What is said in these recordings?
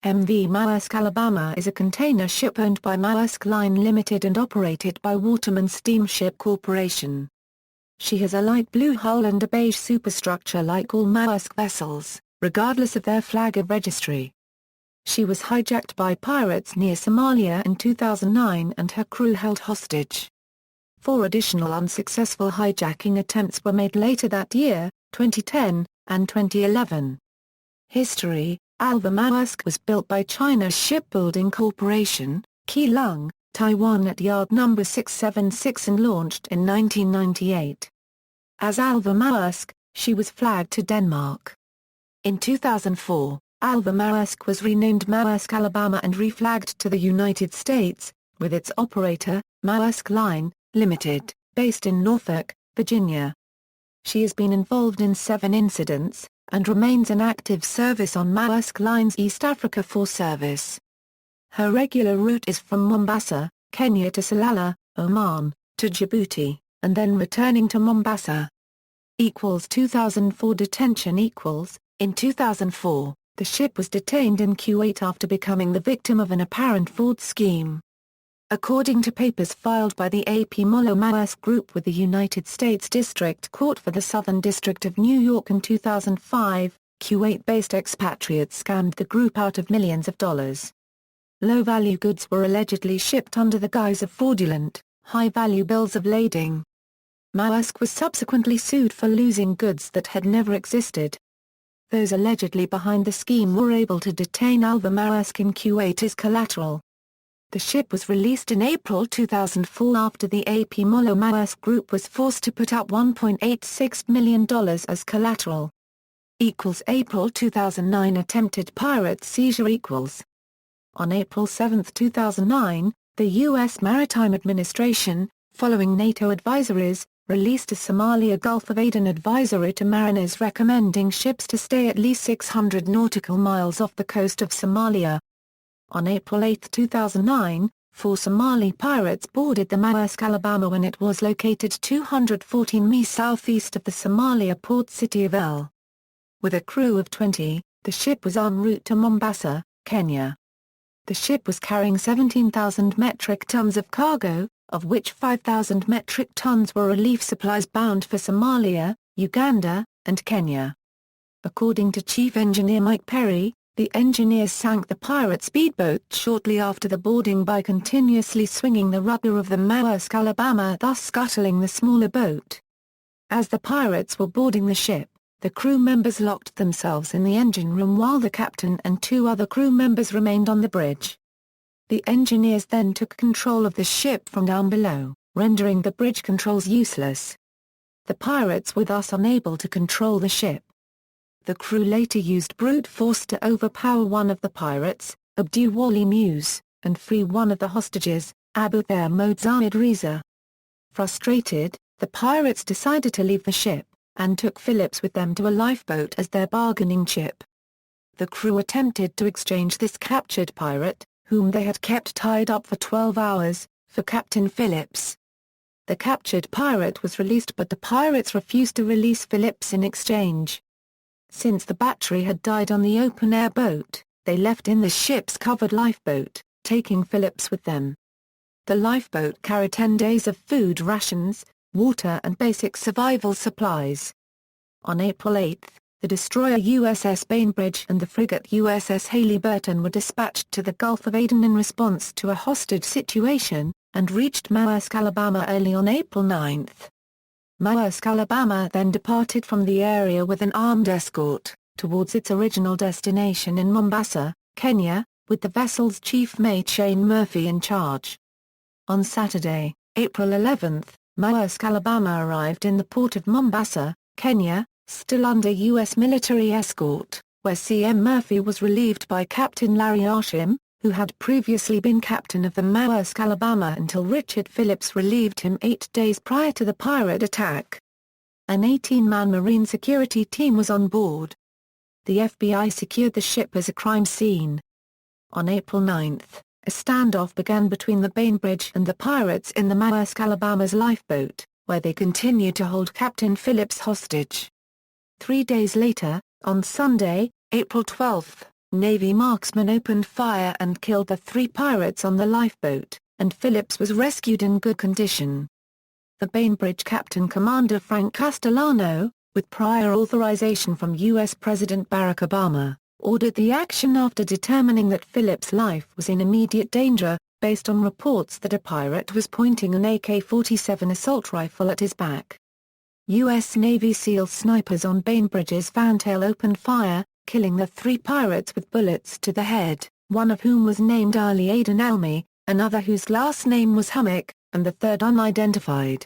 MV Maersk Alabama is a container ship owned by Maersk Line Limited and operated by Waterman Steamship Corporation. She has a light blue hull and a beige superstructure like all Maersk vessels, regardless of their flag of registry. She was hijacked by pirates near Somalia in 2009 and her crew held hostage. 4 additional unsuccessful hijacking attempts were made later that year, 2010, and 2011. History: Alabama Maersk was built by China's Shipbuilding Corporation, Keelung, Taiwan at Yard No. 676 and launched in 1998. As Alabama Maersk, she was flagged to Denmark. In 2004, Alabama Maersk was renamed Maersk Alabama and reflagged to the United States, with its operator, Maersk Line Limited, based in Norfolk, Virginia. She has been involved in 7 incidents, and remains in active service on Maersk Line's East Africa 4 service. Her regular route is from Mombasa, Kenya to Salalah, Oman, to Djibouti, and then returning to Mombasa. 2004 Detention In 2004, the ship was detained in Kuwait after becoming the victim of an apparent fraud scheme. According to papers filed by the AP Molo Maersk Group with the United States District Court for the Southern District of New York in 2005, Kuwait-based expatriates scammed the group out of millions of dollars. Low-value goods were allegedly shipped under the guise of fraudulent, high-value bills of lading. Maersk was subsequently sued for losing goods that had never existed. Those allegedly behind the scheme were able to detain Alabama Maersk in Kuwait as collateral. The ship was released in April 2004 after the AP Molo Maersk Group was forced to put up $1.86 million as collateral. April 2009 Attempted pirate seizure On April 7, 2009, the U.S. Maritime Administration, following NATO advisories, released a Somalia Gulf of Aden advisory to mariners recommending ships to stay at least 600 nautical miles off the coast of Somalia. On April 8, 2009, 4 Somali pirates boarded the Maersk Alabama when it was located 214 mi southeast of the Somalia port city of El. With a crew of 20, the ship was en route to Mombasa, Kenya. The ship was carrying 17,000 metric tons of cargo, of which 5,000 metric tons were relief supplies bound for Somalia, Uganda, and Kenya. According to Chief Engineer Mike Perry, the engineers sank the pirate speedboat shortly after the boarding by continuously swinging the rudder of the Maersk Alabama, thus scuttling the smaller boat. As the pirates were boarding the ship, the crew members locked themselves in the engine room while the captain and 2 other crew members remained on the bridge. The engineers then took control of the ship from down below, rendering the bridge controls useless. The pirates were thus unable to control the ship. The crew later used brute force to overpower one of the pirates, Abdul Wali Muse, and free one of the hostages, Abu Thair Mozamed Reza. Frustrated, the pirates decided to leave the ship, and took Phillips with them to a lifeboat as their bargaining chip. The crew attempted to exchange this captured pirate, whom they had kept tied up for 12 hours, for Captain Phillips. The captured pirate was released but the pirates refused to release Phillips in exchange. Since the battery had died on the open-air boat, they left in the ship's covered lifeboat, taking Phillips with them. The lifeboat carried 10 days of food rations, water and basic survival supplies. On April 8, the destroyer USS Bainbridge and the frigate USS Hailey-Burton were dispatched to the Gulf of Aden in response to a hostage situation, and reached Maersk Alabama early on April 9. Maersk Alabama then departed from the area with an armed escort, towards its original destination in Mombasa, Kenya, with the vessel's chief mate Shane Murphy in charge. On Saturday, April 11, Maersk Alabama arrived in the port of Mombasa, Kenya, still under U.S. military escort, where CM Murphy was relieved by Captain Larry Arsham, who had previously been captain of the Maersk Alabama until Richard Phillips relieved him 8 days prior to the pirate attack. An 18-man marine security team was on board. The FBI secured the ship as a crime scene. On April 9, a standoff began between the Bainbridge and the pirates in the Maersk Alabama's lifeboat, where they continued to hold Captain Phillips hostage. 3 days later, on Sunday, April 12, Navy marksmen opened fire and killed the 3 pirates on the lifeboat, and Phillips was rescued in good condition. The Bainbridge Captain Commander Frank Castellano, with prior authorization from U.S. President Barack Obama, ordered the action after determining that Phillips' life was in immediate danger, based on reports that a pirate was pointing an AK-47 assault rifle at his back. U.S. Navy SEAL snipers on Bainbridge's fantail opened fire, killing the 3 pirates with bullets to the head, one of whom was named Ali Aden Elmi, another whose last name was Hammock, and the third unidentified.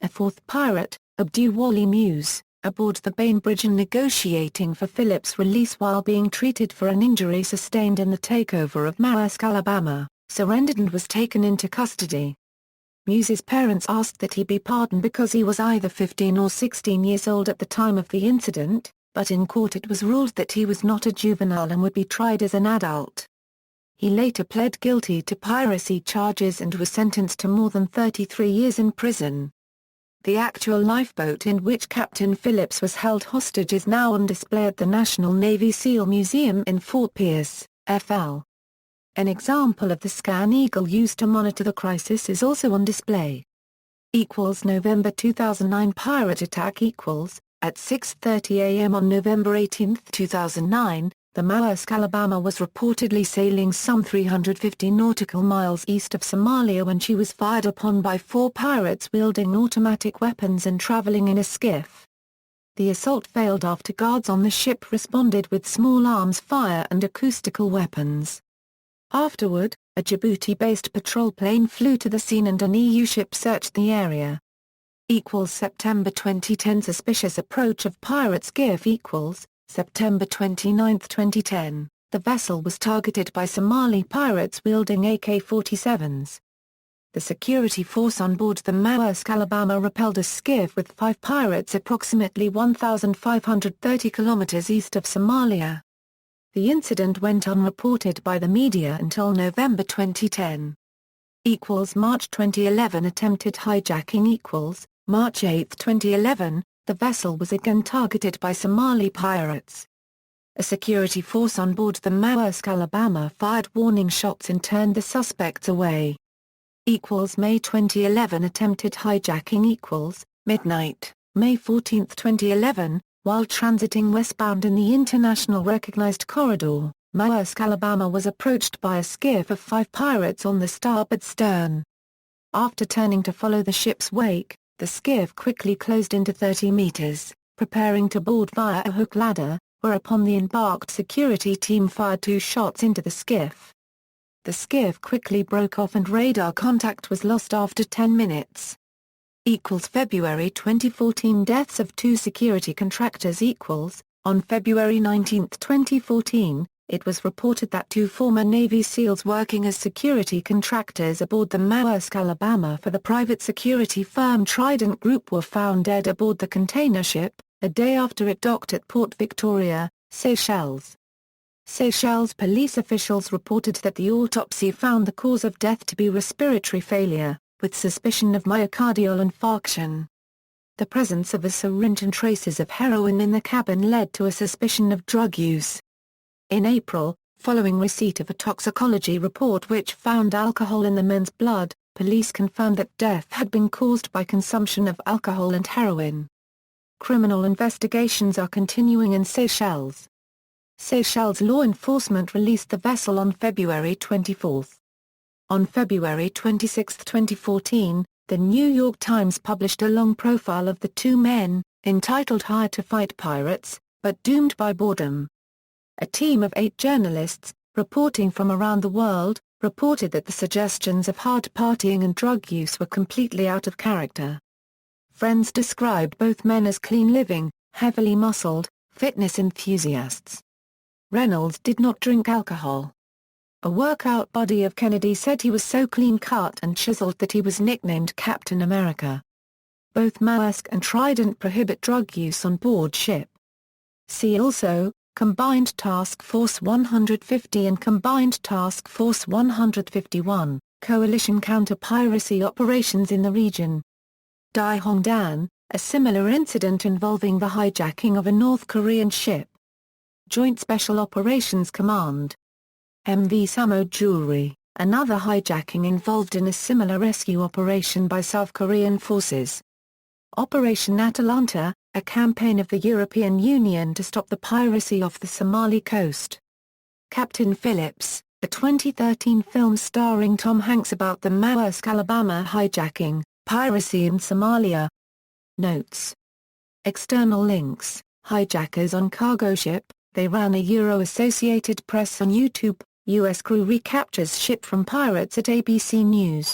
A 4th pirate, Abdu Wali Muse, aboard the Bainbridge and negotiating for Phillips' release while being treated for an injury sustained in the takeover of Maersk Alabama, surrendered and was taken into custody. Muse's parents asked that he be pardoned because he was either 15 or 16 years old at the time of the incident, but in court it was ruled that he was not a juvenile and would be tried as an adult. He later pled guilty to piracy charges and was sentenced to more than 33 years in prison. The actual lifeboat in which Captain Phillips was held hostage is now on display at the National Navy SEAL Museum in Fort Pierce, FL. An example of the scan eagle used to monitor the crisis is also on display. November 2009 pirate attack At 6:30 a.m. on November 18, 2009, the Maersk Alabama was reportedly sailing some 350 nautical miles east of Somalia when she was fired upon by 4 pirates wielding automatic weapons and traveling in a skiff. The assault failed after guards on the ship responded with small arms fire and acoustical weapons. Afterward, a Djibouti-based patrol plane flew to the scene and an EU ship searched the area. September 2010 Suspicious approach of pirate skiff September 29, 2010, the vessel was targeted by Somali pirates wielding AK-47s. The security force on board the Maersk Alabama repelled a skiff with 5 pirates approximately 1,530 kilometers east of Somalia. The incident went unreported by the media until November 2010. March 2011 Attempted hijacking March 8, 2011, the vessel was again targeted by Somali pirates. A security force on board the Maersk Alabama fired warning shots and turned the suspects away. May 2011 Attempted hijacking midnight, May 14, 2011, while transiting westbound in the international recognized corridor, Maersk Alabama was approached by a skiff of 5 pirates on the starboard stern. After turning to follow the ship's wake, the skiff quickly closed into 30 meters, preparing to board via a hook ladder, whereupon the embarked security team fired 2 shots into the skiff. The skiff quickly broke off and radar contact was lost after 10 minutes. February 2014 Deaths of 2 security contractors On February 19, 2014, it was reported that 2 former Navy SEALs working as security contractors aboard the Maersk Alabama for the private security firm Trident Group were found dead aboard the container ship, a day after it docked at Port Victoria, Seychelles. Seychelles police officials reported that the autopsy found the cause of death to be respiratory failure, with suspicion of myocardial infarction. The presence of a syringe and traces of heroin in the cabin led to a suspicion of drug use. In April, following receipt of a toxicology report which found alcohol in the men's blood, police confirmed that death had been caused by consumption of alcohol and heroin. Criminal investigations are continuing in Seychelles. Seychelles law enforcement released the vessel on February 24. On February 26, 2014, the New York Times published a long profile of the 2 men, entitled Hired to Fight Pirates, but Doomed by Boredom. A team of 8 journalists, reporting from around the world, reported that the suggestions of hard partying and drug use were completely out of character. Friends described both men as clean living, heavily muscled, fitness enthusiasts. Reynolds did not drink alcohol. A workout buddy of Kennedy said he was so clean-cut and chiseled that he was nicknamed Captain America. Both Maersk and Trident prohibit drug use on board ship. See also, Combined Task Force 150 and Combined Task Force 151, Coalition Counter-Piracy Operations in the region. Dai Hong Dan, a similar incident involving the hijacking of a North Korean ship. Joint Special Operations Command. MV Samo Jewelry, another hijacking involved in a similar rescue operation by South Korean forces. Operation Atalanta, a campaign of the European Union to stop the piracy off the Somali coast. Captain Phillips, a 2013 film starring Tom Hanks about the Maersk Alabama hijacking, piracy in Somalia. Notes. External links: hijackers on cargo ship, they ran a Associated Press on YouTube, U.S. crew recaptures ship from pirates at ABC News.